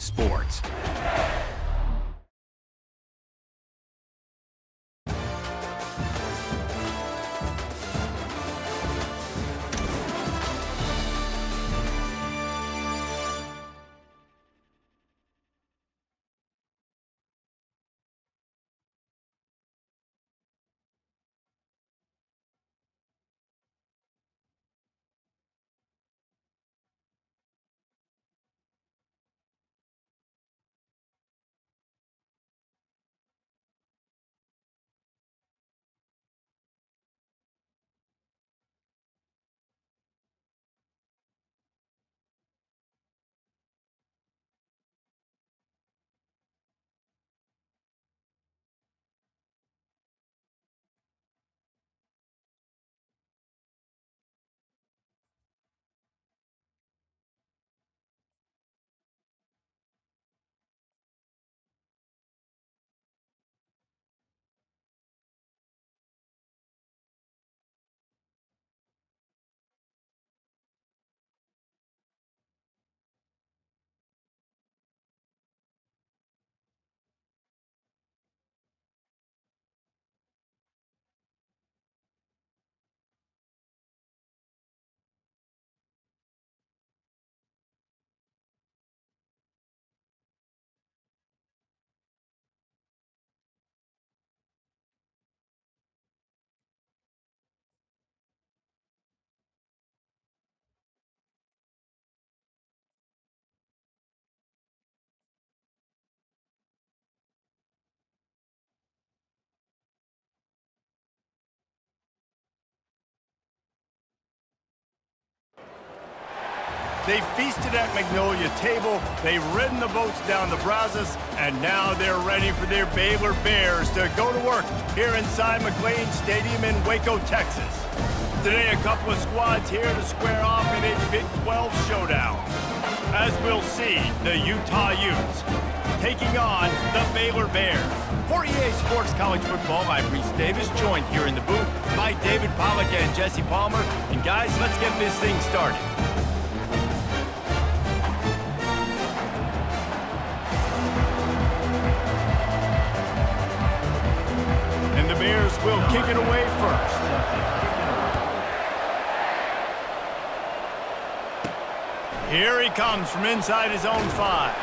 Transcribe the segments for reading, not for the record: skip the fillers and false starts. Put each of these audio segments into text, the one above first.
sports. They feasted at Magnolia Table, they've ridden the boats down the Brazos, and now they're ready for their Baylor Bears to go to work here inside McLean Stadium in Waco, Texas. Today, a couple of squads here to square off in a Big 12 showdown. As we'll see, the Utah Utes taking on the Baylor Bears. For EA Sports College Football, I'm Reese Davis, joined here in the booth by David Pollack and Jesse Palmer. And guys, let's get this thing started. Bears will kick it away first. Here he comes from inside his own 5.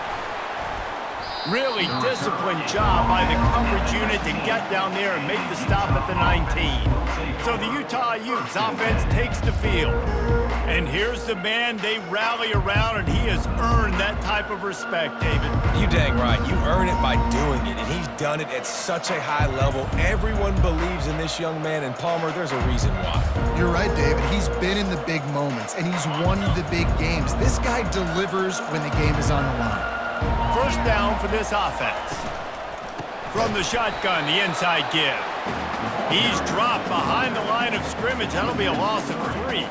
Really disciplined job by the coverage unit to get down there and make the stop at the 19. So the Utah Utes offense takes the field. And here's the man they rally around, and he has earned that type of respect, David. You dang right. You earn it by doing it, and he's done it at such a high level. Everyone believes in this young man, and Palmer, there's a reason why. You're right, David. He's been in the big moments, and he's won the big games. This guy delivers when the game is on the line. First down for this offense. From the shotgun, the inside give. He's dropped behind the line of scrimmage. That'll be a loss of 3.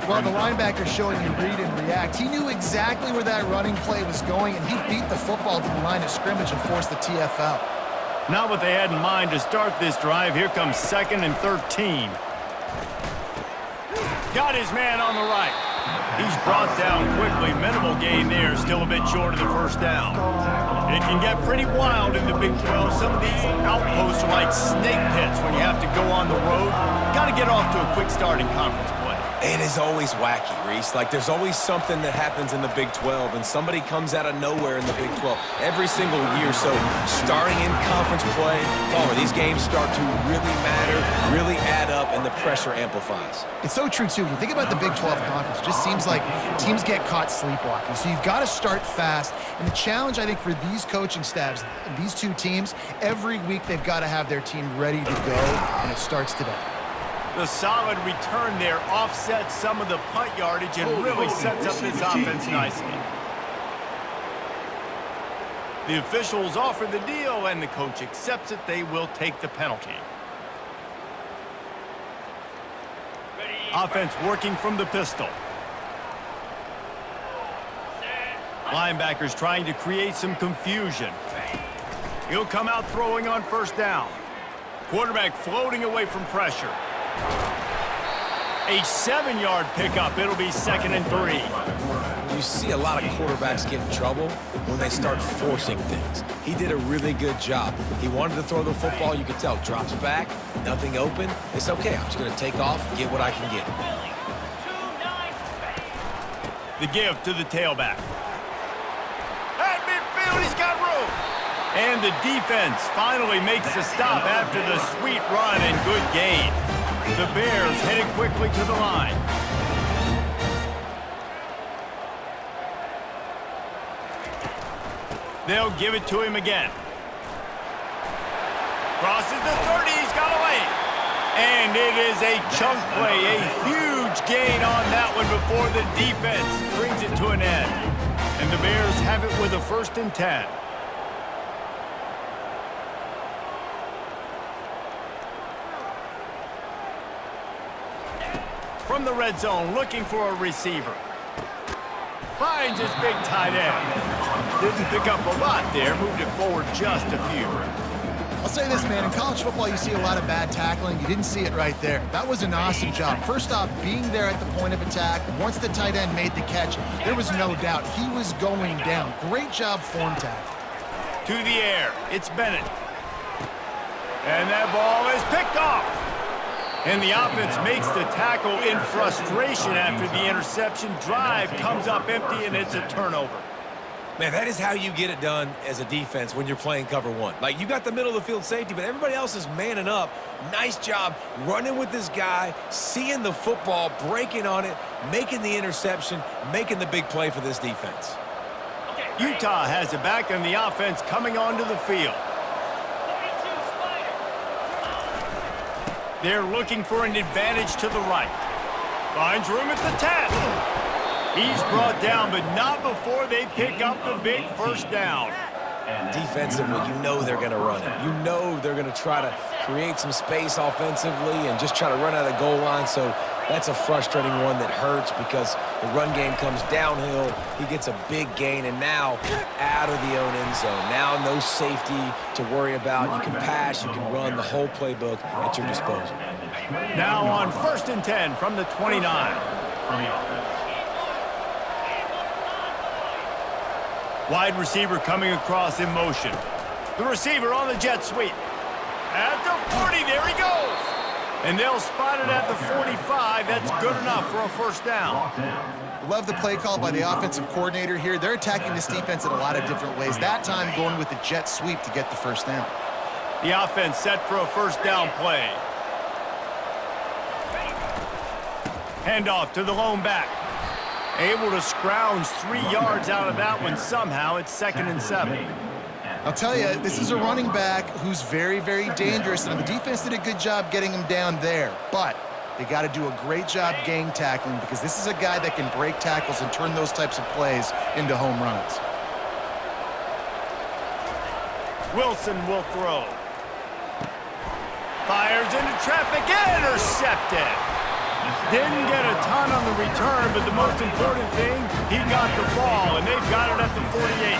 Well, the linebacker showing you read and react. He knew exactly where that running play was going, and he beat the football to the line of scrimmage and forced the TFL. Not what they had in mind to start this drive. Here comes 2nd and 13. Got his man on the right. He's brought down quickly. Minimal gain there. Still a bit short of the first down. It can get pretty wild in the Big 12. Some of these outposts are like snake pits when you have to go on the road. Got to get off to a quick start in conference play. It is always wacky, Reese. Like, there's always something that happens in the Big 12, and somebody comes out of nowhere in the Big 12 every single year. So, starting in conference play, Palmer, these games start to really matter, really add up, and the pressure amplifies. It's so true, too. When you think about the Big 12 conference, it just seems like teams get caught sleepwalking. So you've got to start fast. And the challenge, I think, for these coaching staffs, these two teams, every week they've got to have their team ready to go, and it starts today. The solid return there offsets some of the punt yardage and really sets up this offense nicely. The officials offer the deal, and the coach accepts it. They will take the penalty. Offense working from the pistol. Linebackers trying to create some confusion. He'll come out throwing on first down. Quarterback floating away from pressure. A 7-yard pickup. It'll be 2nd and 3. you see a lot of quarterbacks get in trouble when they start forcing things. He did a really good job. He wanted to throw the football. You could tell. Drops back, nothing open. It's okay. I'm just going to take off, get what I can get. The give to the tailback. At midfield, he's got room. And the defense finally makes the stop after the sweet run and good gain. The Bears headed quickly to the line. They'll give it to him again. Crosses the 30, he's got away. And it is a chunk play, a huge gain on that one before the defense brings it to an end. And the Bears have it with a 1st and 10. From the red zone, looking for a receiver. Finds his big tight end. Didn't pick up a lot there, moved it forward just a few. I'll say this, man, in college football you see a lot of bad tackling. You didn't see it right there. That was an awesome job. First off, being there at the point of attack. Once the tight end made the catch, there was no doubt he was going down. Great job form tackle. To the air, it's Bennett. And that ball is picked off. And the offense makes the tackle in frustration after the interception. Drive comes up empty, and it's a turnover. Man, that is how you get it done as a defense when you're playing cover one. Like, you got the middle of the field safety, but everybody else is manning up. Nice job running with this guy, seeing the football, breaking on it, making the interception, making the big play for this defense. Utah has it back, and the offense coming onto the field. They're looking for an advantage to the right. Finds room at the 10. He's brought down, but not before they pick up the big 1st down. Defensively, you know they're going to run it. You know they're going to try to create some space offensively and just try to run out of the goal line. So that's a frustrating one that hurts because the run game comes downhill. He gets a big gain, and now out of the own end zone. Now no safety to worry about. You can pass, you can run, the whole playbook at your disposal. Now on 1st and 10 from the 29. Wide receiver coming across in motion. The receiver on the jet sweep. At the 40, there he goes. And they'll spot it at the 45. That's good enough for a 1st down. Love the play call by the offensive coordinator here. They're attacking this defense in a lot of different ways. That time going with the jet sweep to get the 1st down. The offense set for a 1st down play. Handoff to the lone back. Able to scrounge 3 yards out of that one somehow. It's 2nd and 7. I'll tell you, this is a running back who's very, very dangerous, and the defense did a good job getting him down there. But they got to do a great job gang tackling because this is a guy that can break tackles and turn those types of plays into home runs. Wilson will throw. Fires into traffic, intercepted. Didn't get a ton on the return, but the most important thing, he got the ball, and they've got it at the 48.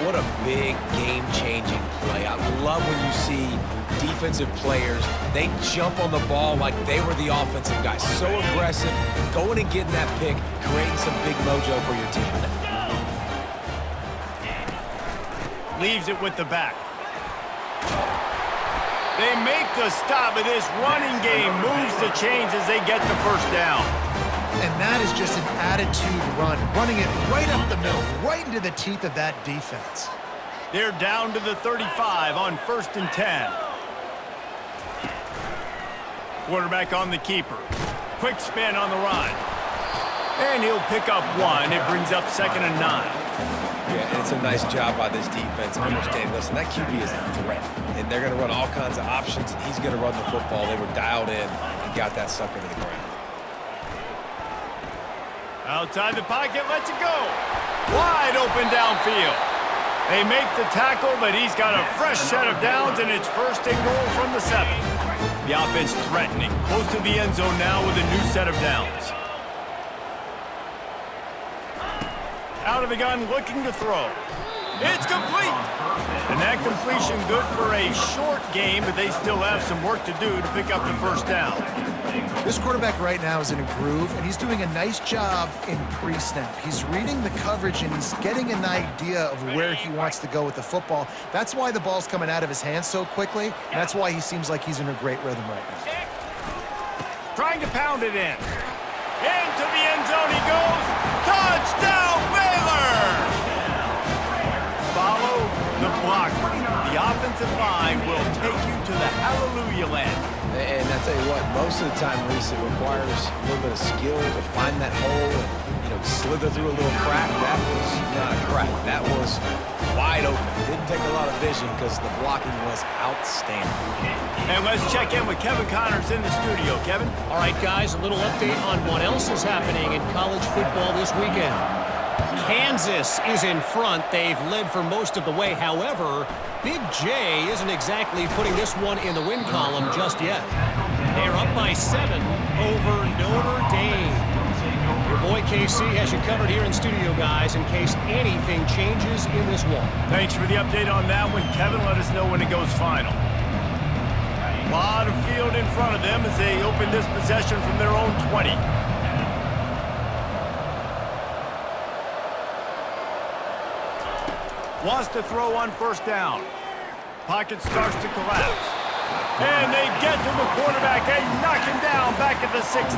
What a big game-changing play. I love when you see defensive players, they jump on the ball like they were the offensive guys. So aggressive, going and getting that pick, creating some big mojo for your team. Leaves it with the back. They make the stop, but this running game moves the chains as they get the 1st down. And that is just an attitude run, running it right up the middle, right into the teeth of that defense. They're down to the 35 on 1st and 10. Quarterback on the keeper. Quick spin on the run. And he'll pick up 1. It brings up 2nd and 9. Yeah, and it's a nice job by this defense understanding, listen, that QB is a threat. And they're going to run all kinds of options, and he's going to run the football. They were dialed in and got that sucker to the ground. Outside the pocket, lets it go. Wide open downfield. They make the tackle, but he's got a fresh set of downs, and it's 1st and goal from the 7. The offense threatening, close to the end zone now with a new set of downs. Out of the gun, looking to throw. It's complete. And that completion good for a short game, but they still have some work to do to pick up the 1st down. This quarterback right now is in a groove, and he's doing a nice job in pre-snap. He's reading the coverage, and he's getting an idea of where he wants to go with the football. That's why the ball's coming out of his hands so quickly, and that's why he seems like he's in a great rhythm right now. Trying to pound it in. Into the end zone he goes. Touchdown, Baylor! Follow the blockers. The offensive line will take you to the hallelujah land. And I tell you what, most of the time, Reese, it requires a little bit of skill to find that hole and, slither through a little crack. That was not a crack. That was wide open. Didn't take a lot of vision because the blocking was outstanding. And let's check in with Kevin Connors in the studio. Kevin? All right, guys, a little update on what else is happening in college football this weekend. Kansas is in front. They've led for most of the way. However, Big J isn't exactly putting this one in the win column just yet. They're up by 7 over Notre Dame. Your boy KC has you covered here in studio, guys, in case anything changes in this one. Thanks for the update on that one, Kevin. Let us know when it goes final. A lot of field in front of them as they open this possession from their own 20. Wants to throw on first down. Pocket starts to collapse. And they get to the quarterback and knock him down back at the 16.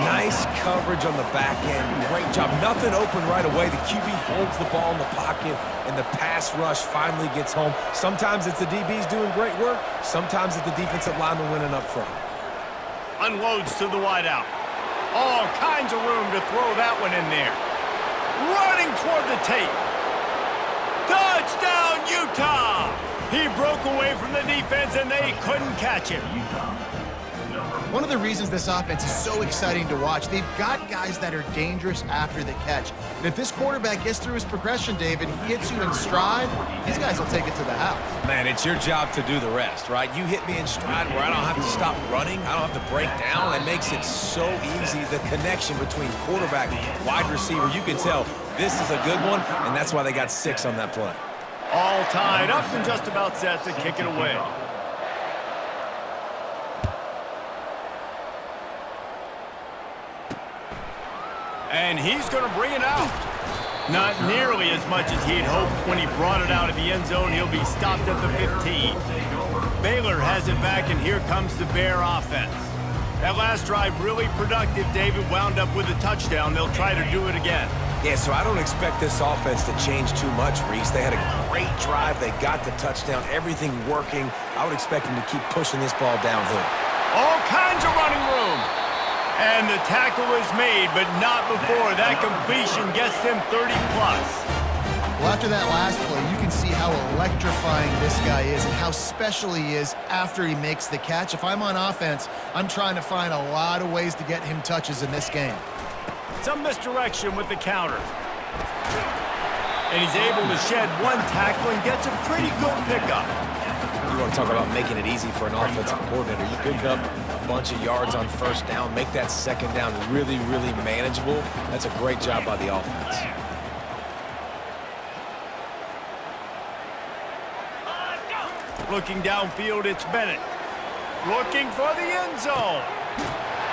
Nice coverage on the back end. Great job. Nothing open right away. The QB holds the ball in the pocket, and the pass rush finally gets home. Sometimes it's the DBs doing great work. Sometimes it's the defensive lineman winning up front. Unloads to the wideout. All kinds of room to throw that one in there. Running toward the tape. Touchdown, Utah! He broke away from the defense, and they couldn't catch him. One of the reasons this offense is so exciting to watch, they've got guys that are dangerous after the catch. And if this quarterback gets through his progression, David, he hits you in stride, these guys will take it to the house. Man, it's your job to do the rest, right? You hit me in stride where I don't have to stop running. I don't have to break down. It makes it so easy. The connection between quarterback and wide receiver, you can tell this is a good one, and that's why they got 6 on that play. All tied up and just about set to kick it away. And he's going to bring it out. Not nearly as much as he'd hoped when he brought it out of the end zone. He'll be stopped at the 15. Baylor has it back, and here comes the Bear offense. That last drive really productive. David wound up with a touchdown. They'll try to do it again. Yeah, so I don't expect this offense to change too much, Reese. They had a great drive. They got the touchdown. Everything working. I would expect them to keep pushing this ball downhill. All kinds of running room. And the tackle is made, but not before that completion gets them 30-plus. Well, after that last play, you can see how electrifying this guy is and how special he is after he makes the catch. If I'm on offense, I'm trying to find a lot of ways to get him touches in this game. Some misdirection with the counter. And he's able to shed one tackle and gets a pretty good pickup. You want to talk about making it easy for an offensive coordinator. You pick up a bunch of yards on first down, make that second down really, really manageable. That's a great job by the offense. Looking downfield, it's Bennett. Looking for the end zone.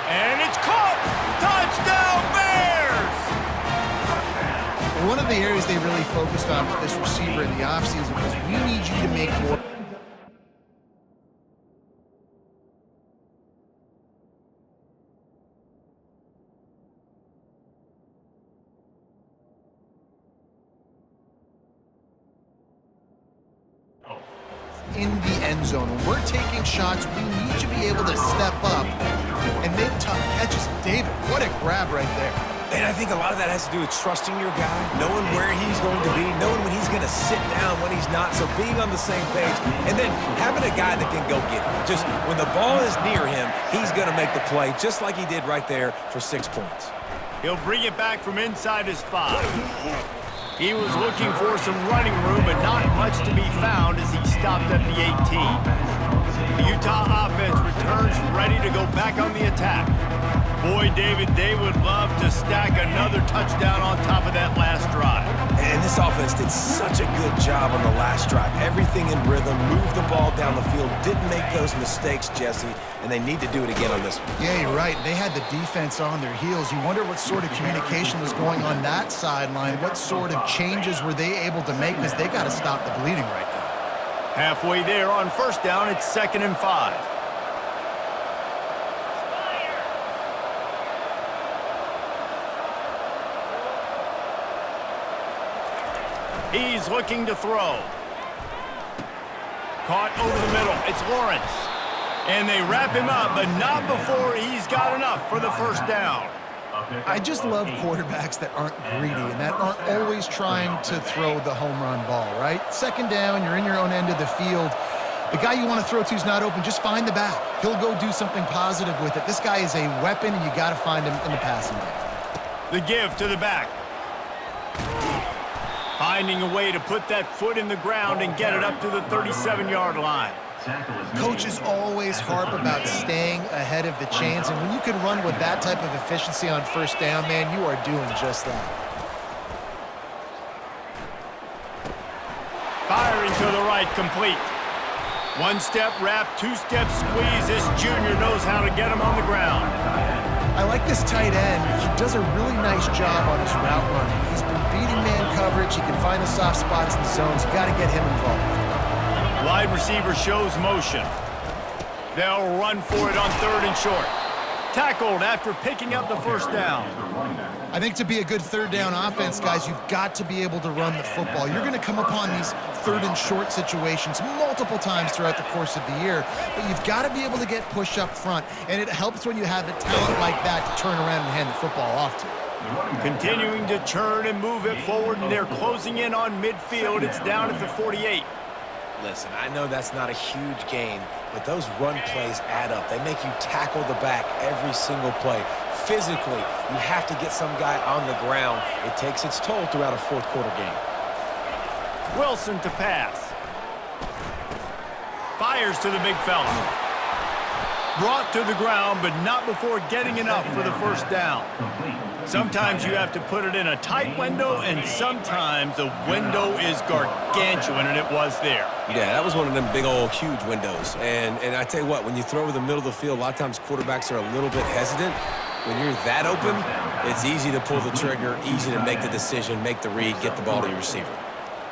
And it's caught! Touchdown, Bears! One of the areas they really focused on with this receiver in the offseason was we need you to make more. In the end zone. When we're taking shots, we need to be able to step up and make tough catches. David, what a grab right there. And I think a lot of that has to do with trusting your guy, knowing where he's going to be, knowing when he's going to sit down, when he's not, so being on the same page, and then having a guy that can go get him. Just when the ball is near him, he's going to make the play, just like he did right there for 6 points. He'll bring it back from inside his 5. He was looking for some running room, but not much to be found as he stopped at the 18. The Utah offense returns ready to go back on the attack. Boy, David, they would love to stack another touchdown on top of that last drive. And this offense did such a good job on the last drive. Everything in rhythm, moved the ball down the field, didn't make those mistakes, Jesse, and they need to do it again on this one. Yeah, you're right. They had the defense on their heels. You wonder what sort of communication was going on that sideline. What sort of changes were they able to make, because they got to stop the bleeding right now. Halfway there on first down, it's 2nd and 5. He's looking to throw. Caught over the middle. It's Lawrence. And they wrap him up, but not before he's got enough for the first down. I just love quarterbacks that aren't greedy and that aren't always trying to throw the home run ball, right? 2nd down, you're in your own end of the field. The guy you want to throw to is not open. Just find the back. He'll go do something positive with it. This guy is a weapon, and you got to find him in the passing game. The give to the back. Finding a way to put that foot in the ground and get it up to the 37-yard line. Coaches always harp about staying ahead of the chains, and when you can run with that type of efficiency on first down, man, you are doing just that. Firing to the right, complete. One-step wrap, two-step squeeze. This junior knows how to get him on the ground. I like this tight end. He does a really nice job on his route running. He's been beating man coverage. He can find the soft spots in zones. You got to get him involved. Wide receiver shows motion. They'll run for it on 3rd and short. Tackled after picking up the first down. I think to be a good 3rd down offense, guys, you've got to be able to run the football. You're going to come upon these 3rd and short situations multiple times throughout the course of the year, but you've got to be able to get push up front, and it helps when you have a talent like that to turn around and hand the football off to. Continuing to turn and move it forward, and they're closing in on midfield. It's down at the 48. Listen, I know that's not a huge gain, but those run plays add up. They make you tackle the back every single play. Physically, you have to get some guy on the ground. It takes its toll throughout a fourth-quarter game. Wilson to pass. Fires to the big fella. Brought to the ground, but not before getting enough for the first down. Sometimes you have to put it in a tight window, and sometimes the window is gargantuan, and it was there. Yeah, that was one of them big old huge windows. And I tell you what, when you throw over the middle of the field, a lot of times quarterbacks are a little bit hesitant. When you're that open, it's easy to pull the trigger, easy to make the decision, make the read, get the ball to your receiver.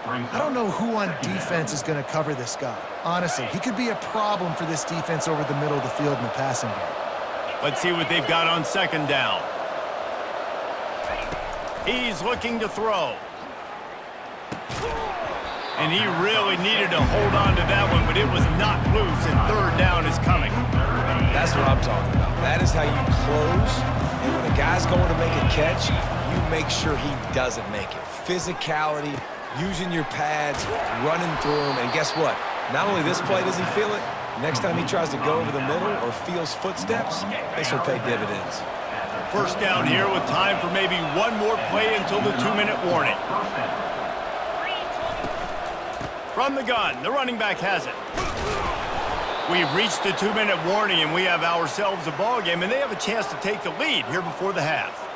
I don't know who on defense is going to cover this guy. Honestly, he could be a problem for this defense over the middle of the field in the passing game. Let's see what they've got on 2nd down. He's looking to throw. And he really needed to hold on to that one, but it was knocked loose, and 3rd down is coming. That's what I'm talking about. That is how you close. And when a guy's going to make a catch, you make sure he doesn't make it. Physicality, using your pads, running through them. And guess what? Not only this play does he feel it, next time he tries to go over the middle or feels footsteps, this will pay dividends. First down here with time for maybe one more play until the 2-minute warning. From the gun, the running back has it. We've reached the 2-minute warning, and we have ourselves a ball game, and they have a chance to take the lead here before the half.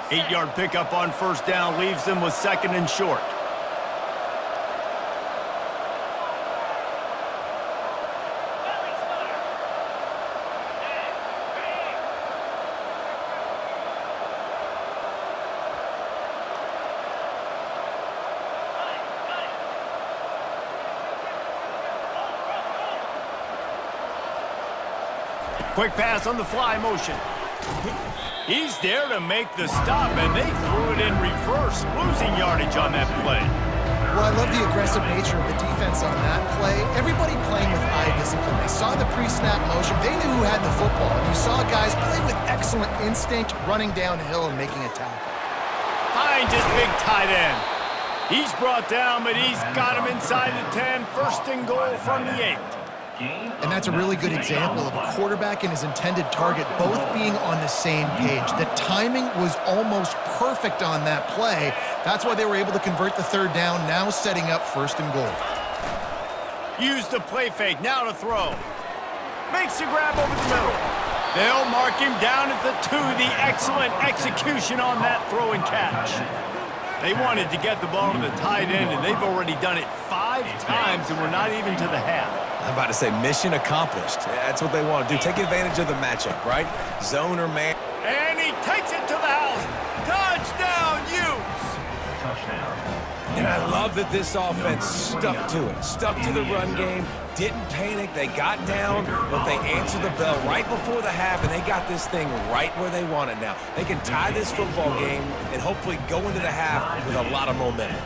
8-yard pickup on first down leaves them with 2nd and short. Quick pass on the fly motion. He's there to make the stop, and they threw it in reverse, losing yardage on that play. Well, I love the aggressive nature of the defense on that play. Everybody playing with eye discipline. They saw the pre-snap motion. They knew who had the football, and you saw guys play with excellent instinct, running downhill and making a tackle. Finds his big tight end. He's brought down, but he's got him inside the 10. 1st and goal from the 8. And that's a really good example of a quarterback and his intended target both being on the same page. The timing was almost perfect on that play. That's why they were able to convert the 3rd down, now setting up 1st and goal. Use the play fake, now to throw. Makes a grab over the middle. They'll mark him down at the 2. The excellent execution on that throw and catch. They wanted to get the ball to the tight end, and they've already done it 5 times, and we're not even to the half. I'm about to say mission accomplished. That's what they want to do. Take advantage of the matchup, right? Zone or man. And he takes it to the house. Touchdown, Utes! And I love that this offense stuck to it. Stuck to the run game. Didn't panic. They got down, but they answered the bell right before the half, and they got this thing right where they want it now. They can tie this football game and hopefully go into the half with a lot of momentum.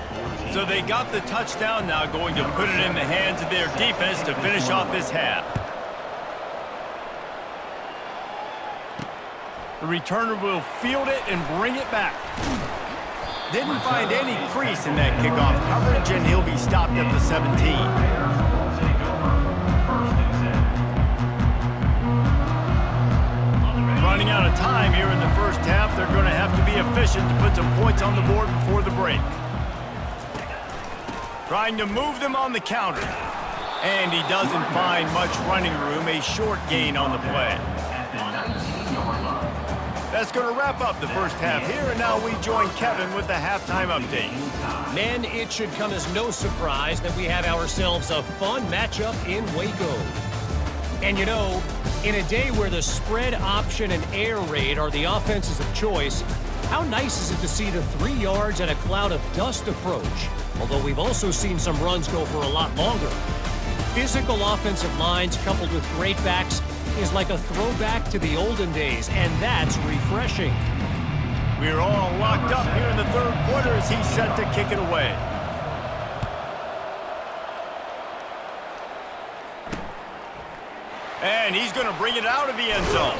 So they got the touchdown, now going to put it in the hands of their defense to finish off this half. The returner will field it and bring it back. Didn't find any crease in that kickoff coverage, and he'll be stopped at the 17. Running out of time here in the first half. They're going to have to be efficient to put some points on the board before the break. Trying to move them on the counter. And he doesn't find much running room. A short gain on the play. That's going to wrap up the first half here, and now we join Kevin with the halftime update. Men, it should come as no surprise that we have ourselves a fun matchup in Waco. And you know, in a day where the spread option and air raid are the offenses of choice, how nice is it to see the 3 yards and a cloud of dust approach? Although we've also seen some runs go for a lot longer. Physical offensive lines coupled with great backs is like a throwback to the olden days, and that's refreshing. We're all locked up here in the third quarter as he's set to kick it away. And he's going to bring it out of the end zone.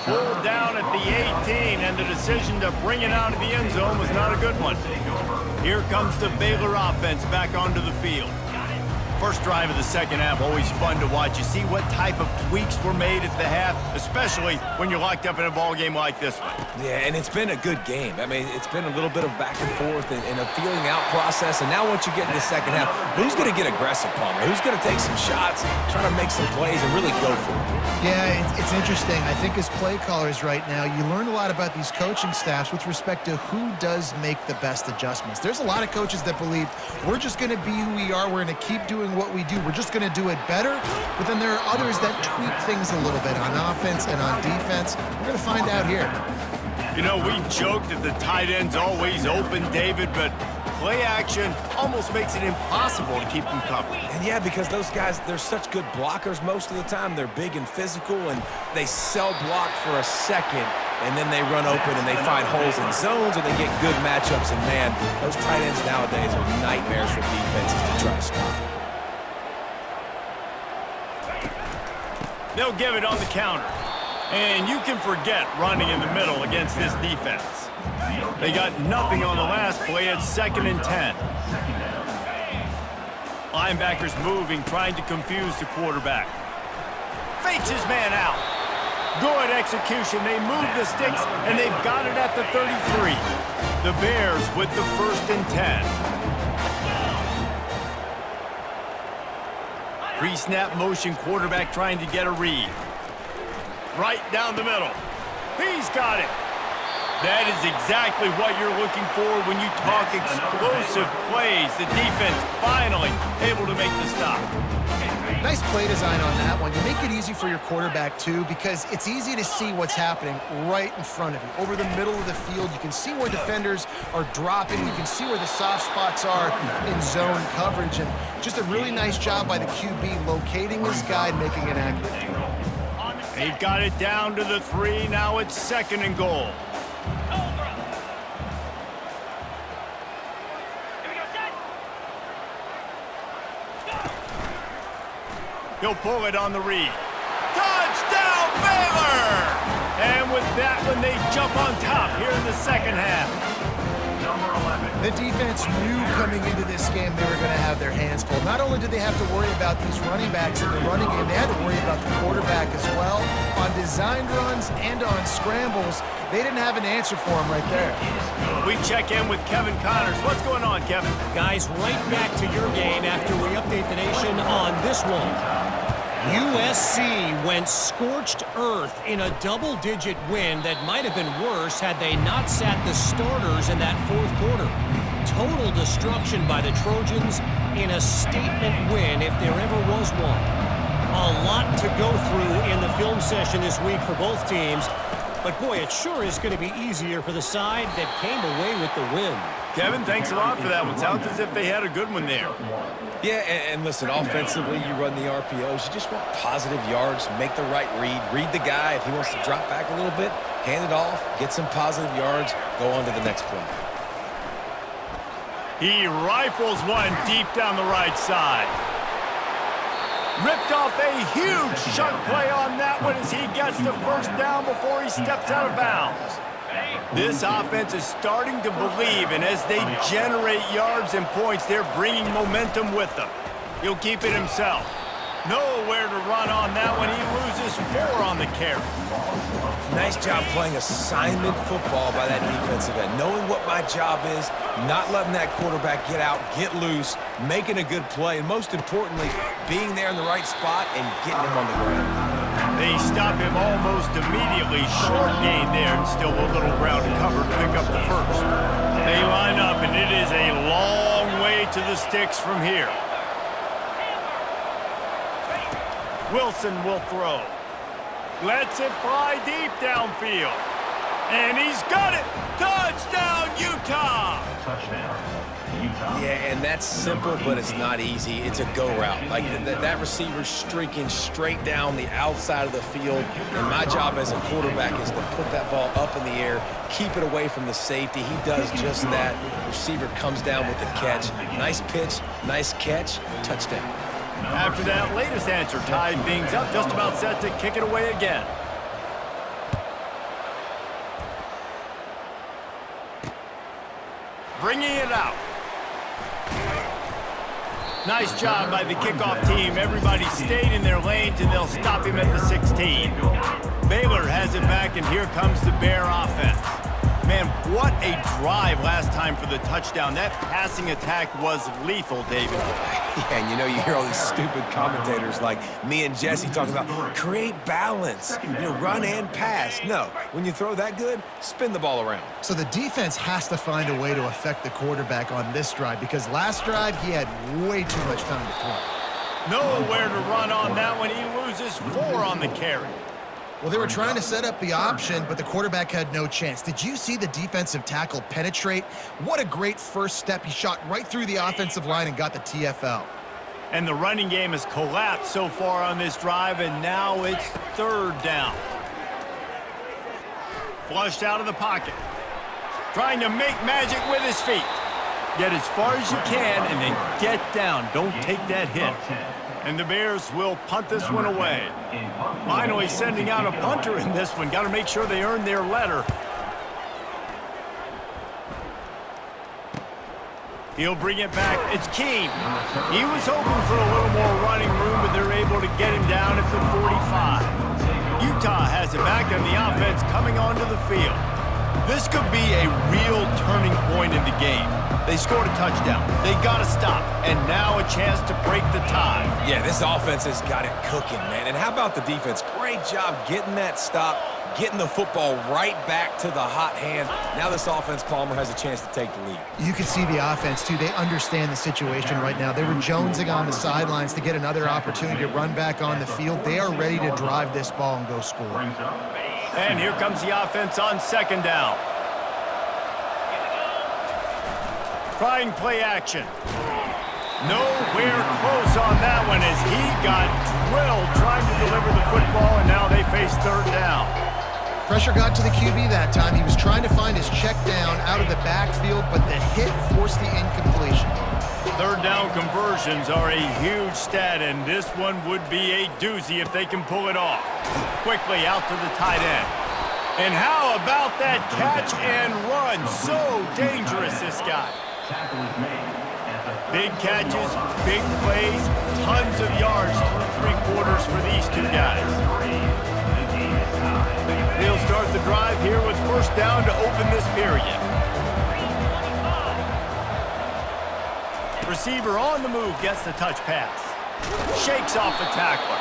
Pulled down at the 18, and the decision to bring it out of the end zone was not a good one. Here comes the Baylor offense back onto the field. First drive of the second half, always fun to watch. You see what type of tweaks were made at the half, especially when you're locked up in a ball game like this one. Yeah, and it's been a good game. I mean, it's been a little bit of back and forth and a feeling out process. And now once you get in the second half, who's going to get aggressive, Palmer? Who's going to take some shots, try to make some plays, and really go for it? Yeah, it's interesting. I think as play callers right now, you learn a lot about these coaching staffs with respect to who does make the best adjustments. There's a lot of coaches that believe we're just going to be who we are. We're going to keep doing what we do. We're just going to do it better. But then there are others that tweak things a little bit on offense and on defense. We're going to find out here. You know, we joked that the tight end's always open, David, but play action almost makes it impossible to keep them covered. And yeah, because those guys, they're such good blockers most of the time. They're big and physical, and they sell block for a second, and then they run open and they find holes in zones, and they get good matchups. And man, those tight ends nowadays are nightmares for defenses to try to stop. They'll give it on the counter. And you can forget running in the middle against this defense. They got nothing on the last play. It's 2nd and 10. Linebackers moving, trying to confuse the quarterback. Fakes his man out. Good execution. They move the sticks, and they've got it at the 33. The Bears with the 1st and 10. Pre-snap motion, quarterback trying to get a read. Right down the middle. He's got it. That is exactly what you're looking for when you talk explosive plays. The defense finally able to make the stop. Nice play design on that one. You make it easy for your quarterback, too, because it's easy to see what's happening right in front of you. Over the middle of the field, you can see where defenders are dropping. You can see where the soft spots are in zone coverage. And just a really nice job by the QB locating his guy and making an accurate throw. They've got it down to the 3. Now it's 2nd and goal. He'll pull it on the read. Touchdown, Baylor! And with that one, they jump on top here in the second half. The defense knew coming into this game they were going to have their hands full. Not only did they have to worry about these running backs in the running game, they had to worry about the quarterback as well. On designed runs and on scrambles, they didn't have an answer for him right there. We check in with Kevin Connors. What's going on, Kevin? Guys, right back to your game after we update the nation on this one. USC went scorched earth in a double-digit win that might have been worse had they not sat the starters in that fourth quarter. Total destruction by the Trojans in a statement win if there ever was one. A lot to go through in the film session this week for both teams. But, boy, it sure is going to be easier for the side that came away with the win. Kevin, thanks a lot for that one. Sounds as if they had a good one there. Yeah, and listen, offensively, you run the RPOs. You just want positive yards, make the right read the guy. If he wants to drop back a little bit, hand it off, get some positive yards, go on to the next play. He rifles one deep down the right side. Ripped off a huge chunk play on that one as he gets the first down before he steps out of bounds. This offense is starting to believe, and as they generate yards and points, they're bringing momentum with them. He'll keep it himself. Nowhere to run on that one. He loses 4 on the carry. Nice job playing assignment football by that defensive end. Knowing what my job is, not letting that quarterback get out, get loose, making a good play, and most importantly, being there in the right spot and getting him on the ground. They stop him almost immediately. Short gain there, and still a little ground to cover to pick up the first. They line up, and it is a long way to the sticks from here. Wilson will throw. Lets it fly deep downfield. And he's got it! Touchdown, Utah! Touchdown, Utah. Yeah, and that's simple, but it's not easy. It's a go route. Like, that receiver's streaking straight down the outside of the field, and my job as a quarterback is to put that ball up in the air, keep it away from the safety. He does just that. Receiver comes down with the catch. Nice pitch, nice catch, touchdown. After that latest answer tied things up, just about set to kick it away again. Bringing it out. Nice job by the kickoff team. Everybody stayed in their lanes, and they'll stop him at the 16. Baylor has it back, and here comes the Bear offense. Man, what a drive last time for the touchdown. That passing attack was lethal, David. Yeah, and you know, you hear all these stupid commentators like me and Jesse talking about create balance, run and pass. No, when you throw that good, spin the ball around. So the defense has to find a way to affect the quarterback on this drive because last drive he had way too much time to throw. Nowhere to run on that one. He loses 4 on the carry. Well, they were trying to set up the option, but the quarterback had no chance. Did you see the defensive tackle penetrate? What a great first step. He shot right through the offensive line and got the TFL. And the running game has collapsed so far on this drive, and now it's 3rd down. Flushed out of the pocket. Trying to make magic with his feet. Get as far as you can and then get down. Don't take that hit. And the Bears will punt this one away. Finally sending out a punter in this one. Got to make sure they earn their letter. He'll bring it back. It's Keene. He was hoping for a little more running room, but they're able to get him down at the 45. Utah has it back, and the offense coming onto the field. This could be a real turning point in the game. They scored a touchdown. They got to stop. And now a chance to break the tie. Yeah, this offense has got it cooking, man. And how about the defense? Great job getting that stop, getting the football right back to the hot hand. Now this offense, Palmer, has a chance to take the lead. You can see the offense, too. They understand the situation right now. They were jonesing on the sidelines to get another opportunity to run back on the field. They are ready to drive this ball and go score. And here comes the offense on 2nd down. Trying play action. Nowhere close on that one as he got drilled trying to deliver the football, and now they face 3rd down. Pressure got to the QB that time. He was trying to find his check down out of the backfield, but the hit forced the incompletion. 3rd down conversions are a huge stat, and this one would be a doozy if they can pull it off. Quickly out to the tight end. And how about that catch and run? So dangerous, this guy. Big catches, big plays, tons of yards through 3 quarters for these 2 guys. They'll start the drive here with 1st down to open this period. Receiver on the move gets the touch pass. Shakes off the tackler.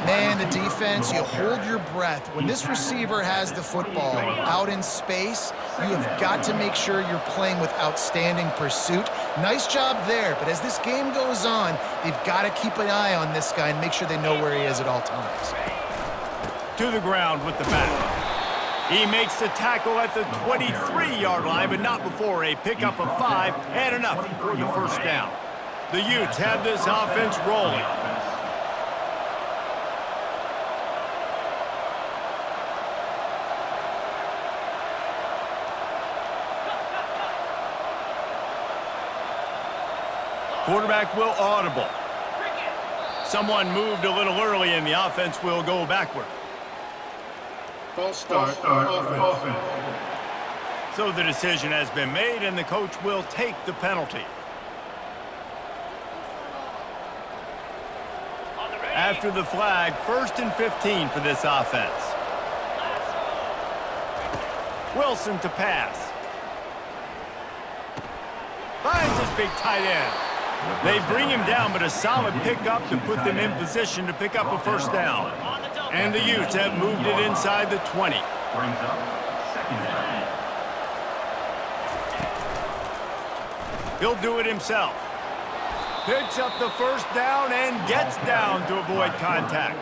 Man, the defense, you hold your breath. When this receiver has the football out in space, you have got to make sure you're playing with outstanding pursuit. Nice job there, but as this game goes on, they've got to keep an eye on this guy and make sure they know where he is at all times. To the ground with the bat. He makes the tackle at the 23-yard line, but not before a pickup of 5 and enough for the first down. The Utes have this offense rolling. Quarterback will audible. Someone moved a little early and the offense will go backward. False start. Offense. So the decision has been made and the coach will take the penalty. After the flag, 1st and 15 for this offense. Wilson to pass. Finds his big tight end. They bring him down, but a solid pickup to put them in position to pick up a first down. And the Utes have moved it inside the 20. Brings up second down. He'll do it himself. Picks up the first down and gets down to avoid contact.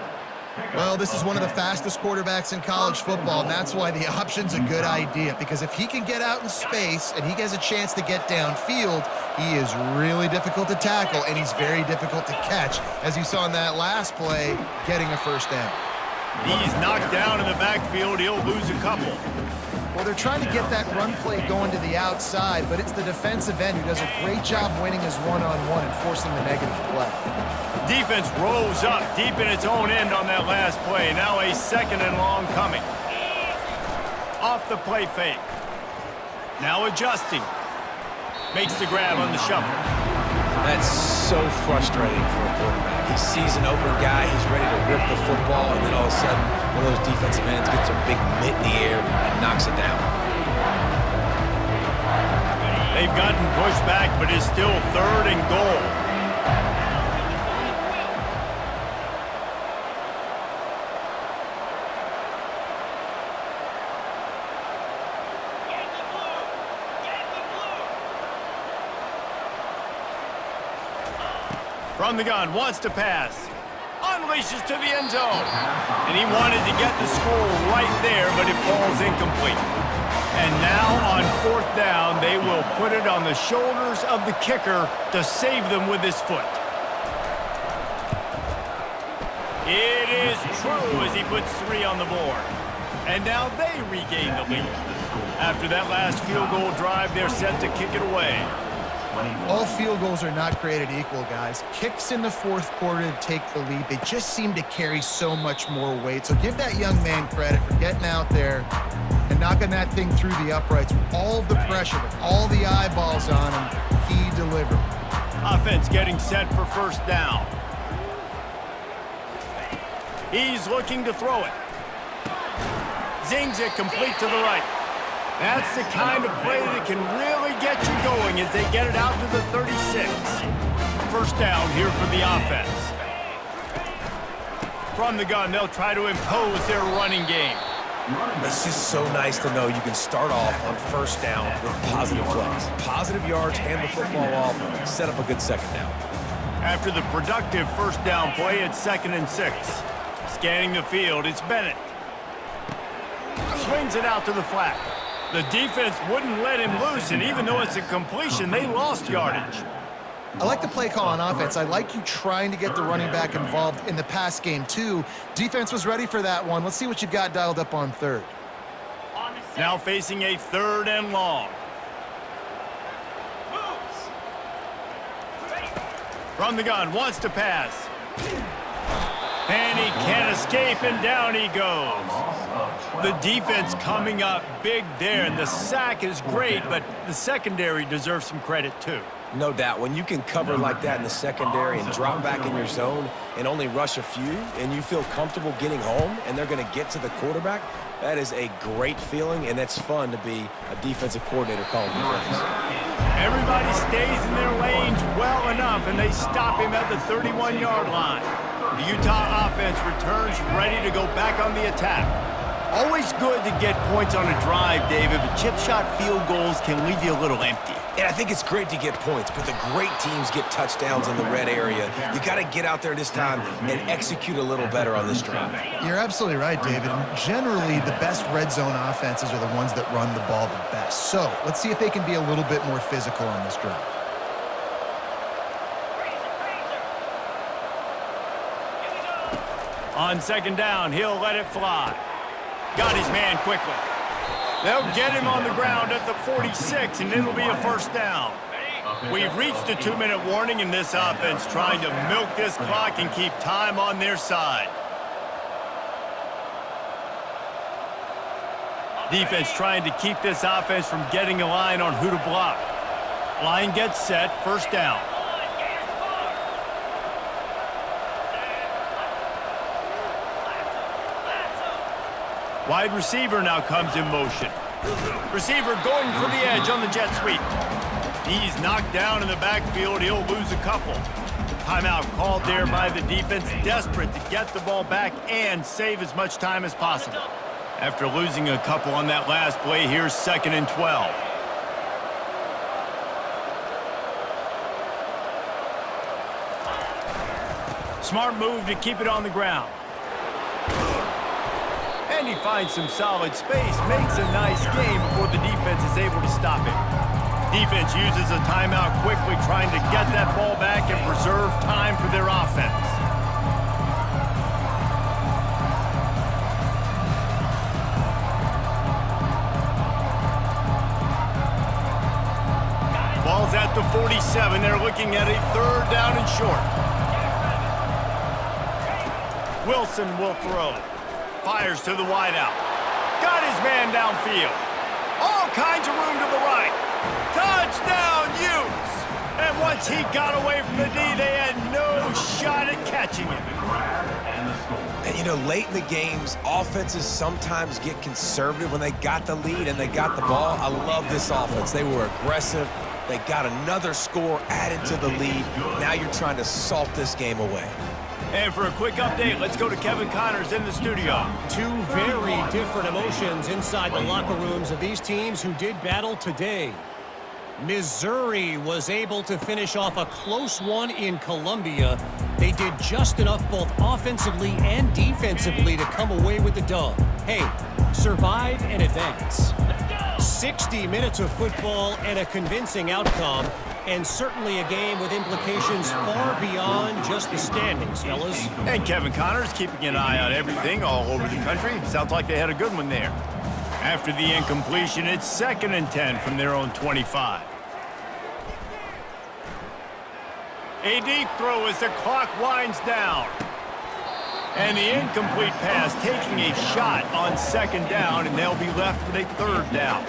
Well, this is one of the fastest quarterbacks in college football, and that's why the option's a good idea, because if he can get out in space and he has a chance to get downfield, he is really difficult to tackle, and he's very difficult to catch, as you saw in that last play, getting a first down. He's knocked down in the backfield. He'll lose a couple. Well, they're trying to get that run play going to the outside, but it's the defensive end who does a great job winning his one-on-one and forcing the negative play. Defense rolls up deep in its own end on that last play. Now a 2nd and long coming. Off the play fake. Now adjusting. Makes the grab on the shuffle. That's so frustrating for a quarterback. He sees an open guy, he's ready to rip the football, and then all of a sudden, one of those defensive ends gets a big mitt in the air and knocks it down. They've gotten pushed back, but it's still 3rd and goal. From the gun, wants to pass. Unleashes to the end zone. And he wanted to get the score right there, but it falls incomplete. And now on 4th down, they will put it on the shoulders of the kicker to save them with his foot. It is true as he puts 3 on the board. And now they regain the lead. After that last field goal drive, they're set to kick it away. All field goals are not created equal, guys. Kicks in the 4th quarter to take the lead. They just seem to carry so much more weight. So give that young man credit for getting out there and knocking that thing through the uprights with all of the pressure, with all the eyeballs on him. He delivered. Offense getting set for 1st down. He's looking to throw it. Zings it complete to the right. That's the kind of play that can really get you going as they get it out to the 36. 1st down here for the offense. From the gun, they'll try to impose their running game. It's just so nice to know you can start off on 1st down with positive plays. Positive yards, hand the football off, set up a good 2nd down. After the productive 1st down play, it's 2nd and 6. Scanning the field, it's Bennett. Swings it out to the flat. The defense wouldn't let him loose, and even though it's a completion, they lost yardage. I like the play call on offense. I like you trying to get the running back involved in the pass game, too. Defense was ready for that one. Let's see what you've got dialed up on 3rd. Now facing a 3rd and long. From the gun, wants to pass. And he can't escape, and down he goes. The defense coming up big there, and the sack is great, but the secondary deserves some credit, too. No doubt. When you can cover like that in the secondary and drop back in your zone and only rush a few, and you feel comfortable getting home, and they're going to get to the quarterback, that is a great feeling, and that's fun to be a defensive coordinator calling the plays. Everybody stays in their lanes well enough, and they stop him at the 31-yard line. The Utah offense returns ready to go back on the attack. Always good to get points on a drive, David, but chip shot field goals can leave you a little empty. And I think it's great to get points, but the great teams get touchdowns in the red area. You got to get out there this time and execute a little better on this drive. You're absolutely right, David. Generally, the best red zone offenses are the ones that run the ball the best. So let's see if they can be a little bit more physical on this drive. On second down, he'll let it fly. Got his man quickly. They'll get him on the ground at the 46, and it'll be a first down. We've reached the 2-minute warning in this offense, trying to milk this clock and keep time on their side. Defense trying to keep this offense from getting a line on who to block. Line gets set, first down. Wide receiver now comes in motion. Receiver going for the edge on the jet sweep. He's knocked down in the backfield. He'll lose a couple. Timeout called there by the defense, desperate to get the ball back and save as much time as possible. After losing a couple on that last play, here's 2nd and 12. Smart move to keep it on the ground. And he finds some solid space, makes a nice game before the defense is able to stop it. Defense uses a timeout quickly, trying to get that ball back and preserve time for their offense. Ball's at the 47. They're looking at a 3rd down and short. Wilson will throw. Fires to the wideout. Got his man downfield. All kinds of room to the right. Touchdown, Utes! And once he got away from the D, they had no shot at catching him. And, you know, late in the games, offenses sometimes get conservative when they got the lead and they got the ball. I love this offense. They were aggressive. They got another score added to the lead. Now you're trying to salt this game away. And for a quick update, let's go to Kevin Connors in the studio. Two very different emotions inside the locker rooms of these teams who did battle today. Missouri was able to finish off a close one in Columbia. They did just enough both offensively and defensively to come away with the dub. Hey, survive and advance. 60 minutes of football and a convincing outcome. And certainly a game with implications far beyond just the standings, fellas. And Kevin Connors keeping an eye on everything all over the country. Sounds like they had a good one there. After the incompletion, it's 2nd and 10 from their own 25. A deep throw as the clock winds down. And the incomplete pass taking a shot on 2nd down, and they'll be left with a 3rd down.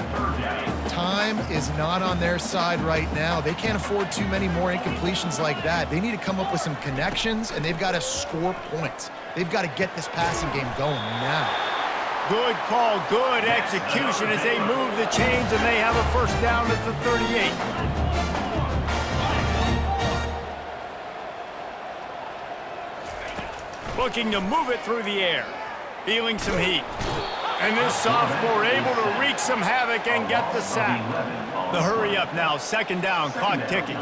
Time is not on their side right now. They can't afford too many more incompletions like that. They need to come up with some connections, and they've got to score points. They've got to get this passing game going now. Good call, good execution as they move the chains, and they have a first down at the 38. Looking to move it through the air. Feeling some heat. And this sophomore able to wreak some havoc and get the sack. The hurry up now, 2nd down, clock ticking.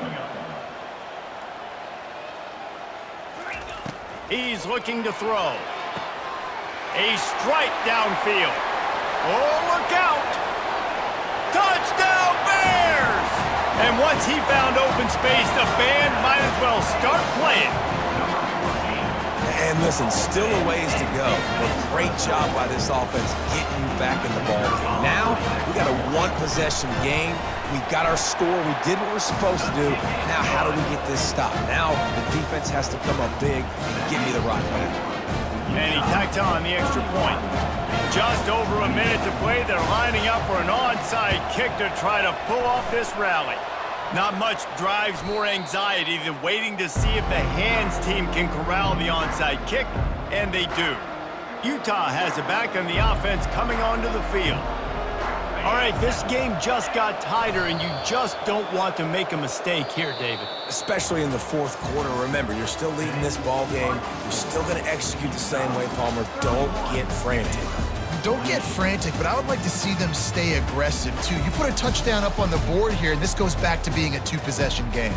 He's looking to throw. A strike downfield. Oh, look out! Touchdown, Bears! And once he found open space, the band might as well start playing. And listen, still a ways to go. But great job by this offense getting you back in the ball game. Now, we got a 1-possession game. We got our score. We did what we're supposed to do. Now, how do we get this stopped? Now, the defense has to come up big and give me the rock back. And he tacked on the extra point. Just over a minute to play. They're lining up for an onside kick to try to pull off this rally. Not much drives more anxiety than waiting to see if the hands team can corral the onside kick, and they do. Utah has it back on the offense coming onto the field. All right, this game just got tighter, and you just don't want to make a mistake here, David. Especially in the fourth quarter. Remember, you're still leading this ball game. You're still going to execute the same way, Palmer. Don't get frantic. Don't get frantic, but I would like to see them stay aggressive, too. You put a touchdown up on the board here, and this goes back to being a two-possession game.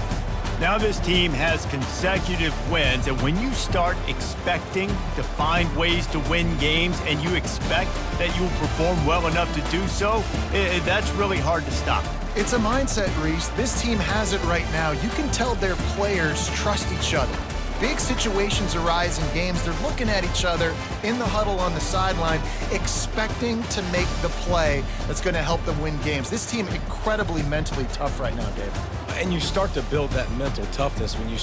Now this team has consecutive wins, and when you start expecting to find ways to win games and you expect that you will perform well enough to do so, that's really hard to stop. It's a mindset, Reese. This team has it right now. You can tell their players trust each other. Big situations arise in games. They're looking at each other in the huddle on the sideline, expecting to make the play that's going to help them win games. This team incredibly mentally tough right now, David. And you start to build that mental toughness when you